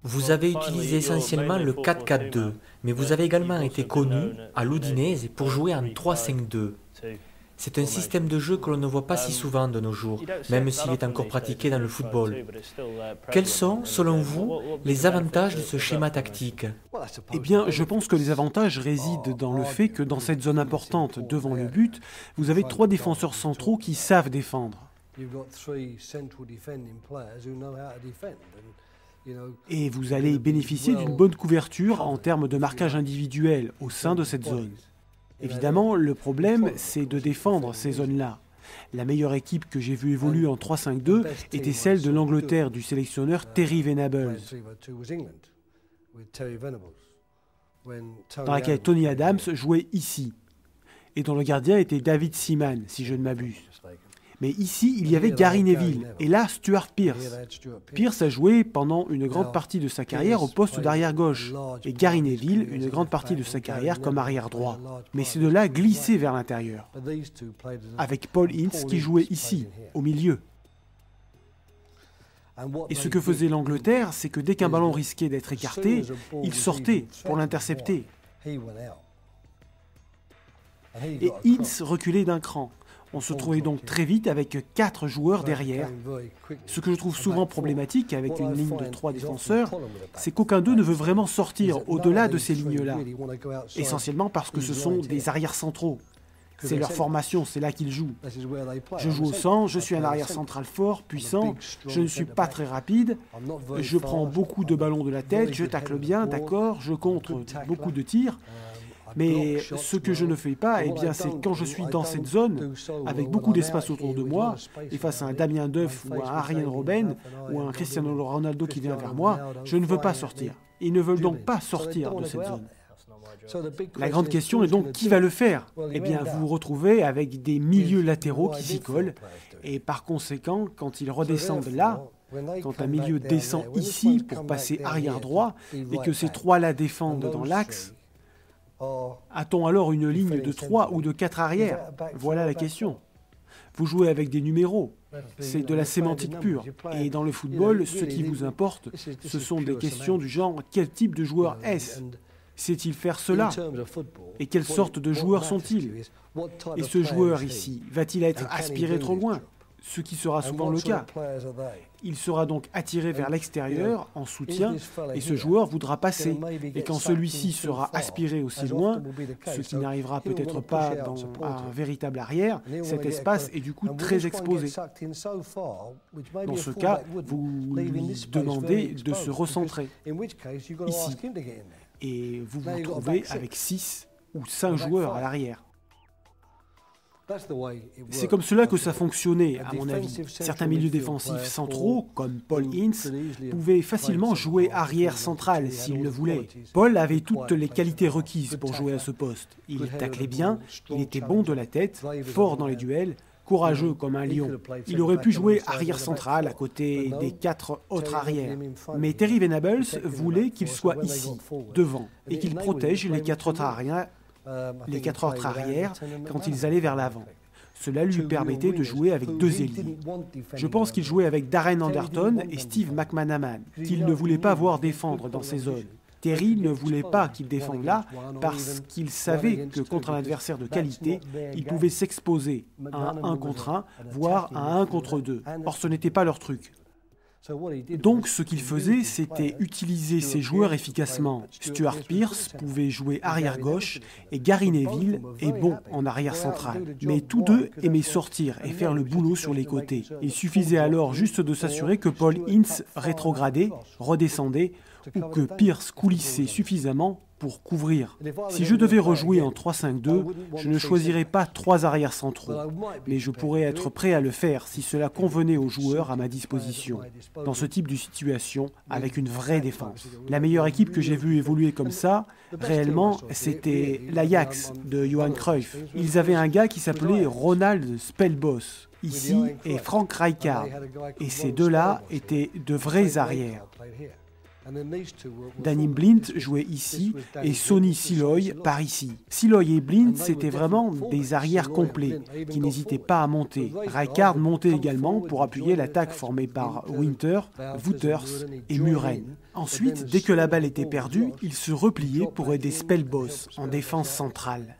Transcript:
Vous avez utilisé essentiellement le 4-4-2, mais vous avez également été connu à l'Udinese pour jouer en 3-5-2. C'est un système de jeu que l'on ne voit pas si souvent de nos jours, même s'il est encore pratiqué dans le football. Quels sont, selon vous, les avantages de ce schéma tactique? Eh bien, je pense que les avantages résident dans le fait que dans cette zone importante devant le but, vous avez 3 défenseurs centraux qui savent défendre. Et vous allez bénéficier d'une bonne couverture en termes de marquage individuel au sein de cette zone. Évidemment, le problème, c'est de défendre ces zones-là. La meilleure équipe que j'ai vue évoluer en 3-5-2 était celle de l'Angleterre du sélectionneur Terry Venables, dans laquelle Tony Adams jouait ici, et dont le gardien était David Seaman, si je ne m'abuse. Mais ici, il y avait Gary Neville, et là, Stuart Pearce. Pearce a joué pendant une grande partie de sa carrière au poste d'arrière-gauche, et Gary Neville une grande partie de sa carrière comme arrière-droit. Mais ces deux-là glissaient vers l'intérieur, avec Paul Ince qui jouait ici, au milieu. Et ce que faisait l'Angleterre, c'est que dès qu'un ballon risquait d'être écarté, il sortait pour l'intercepter. Et Ince reculait d'un cran. On se trouvait donc très vite avec 4 joueurs derrière. Ce que je trouve souvent problématique avec une ligne de 3 défenseurs, c'est qu'aucun d'eux ne veut vraiment sortir au-delà de ces lignes-là. Essentiellement parce que ce sont des arrières centraux. C'est leur formation, c'est là qu'ils jouent. Je joue au centre, je suis un arrière central fort, puissant, je ne suis pas très rapide, je prends beaucoup de ballons de la tête, je tacle bien, d'accord, je contre beaucoup de tirs. Mais ce que je ne fais pas, eh bien, c'est quand je suis dans cette zone, avec beaucoup d'espace autour de moi, et face à un Damien Duff ou un Arjen Robben ou un Cristiano Ronaldo qui vient vers moi, je ne veux pas sortir. Ils ne veulent donc pas sortir de cette zone. La grande question est donc qui va le faire? Eh bien, vous vous retrouvez avec des milieux latéraux qui s'y collent, et par conséquent, quand ils redescendent là, quand un milieu descend ici pour passer arrière droit, et que ces 3-là défendent dans l'axe, a-t-on alors une ligne de 3 ou de 4 arrières? Voilà la question. Vous jouez avec des numéros, c'est de la sémantique pure. Et dans le football, ce qui vous importe, ce sont des questions du genre quel type de joueur est-ce? Sait-il faire cela? Et quelle sorte de joueurs sont-ils? Et ce joueur ici, va-t-il être aspiré trop loin? Ce qui sera souvent le cas. Il sera donc attiré vers l'extérieur en soutien et ce joueur voudra passer. Et quand celui-ci sera aspiré aussi loin, ce qui n'arrivera peut-être pas dans un véritable arrière, cet espace est du coup très exposé. Dans ce cas, vous lui demandez de se recentrer ici. Et vous vous retrouvez avec 6 ou 5 joueurs à l'arrière. C'est comme cela que ça fonctionnait, à mon avis. Certains milieux défensifs centraux, comme Paul Ince, pouvaient facilement jouer arrière central s'ils le voulaient. Paul avait toutes les qualités requises pour jouer à ce poste. Il taclait bien, il était bon de la tête, fort dans les duels, courageux comme un lion. Il aurait pu jouer arrière central à côté des 4 autres arrières. Mais Terry Venables voulait qu'il soit ici, devant, et qu'il protège les 4 autres arrières quand ils allaient vers l'avant. Cela lui permettait de jouer avec 2 ailiers. Je pense qu'il jouait avec Darren Anderton et Steve McManaman, qu'il ne voulait pas voir défendre dans ces zones. Terry ne voulait pas qu'il défende là parce qu'il savait que contre un adversaire de qualité, il pouvait s'exposer à un 1 contre 1, voire à un 1 contre 2. Or, ce n'était pas leur truc. Donc ce qu'il faisait, c'était utiliser ses joueurs efficacement. Stuart Pearce pouvait jouer arrière-gauche et Gary Neville est bon en arrière central. Mais tous deux aimaient sortir et faire le boulot sur les côtés. Il suffisait alors juste de s'assurer que Paul Ince rétrogradait, redescendait ou que Pearce coulissait suffisamment pour couvrir. Si je devais rejouer en 3-5-2, je ne choisirais pas 3 arrières centraux, mais je pourrais être prêt à le faire si cela convenait aux joueurs à ma disposition, dans ce type de situation, avec une vraie défense. La meilleure équipe que j'ai vue évoluer comme ça, réellement, c'était l'Ajax de Johan Cruyff. Ils avaient un gars qui s'appelait Ronald Spelbos, ici, et Frank Rijkaard, et ces deux-là étaient de vrais arrières. Danny Blind jouait ici et Sonny Siloy par ici. Siloy et Blind, c'était vraiment des arrières complets qui n'hésitaient pas à monter. Rijkaard montait également pour appuyer l'attaque formée par Winter, Wouters et Muren. Ensuite, dès que la balle était perdue, il se repliait pour aider Spelboss en défense centrale.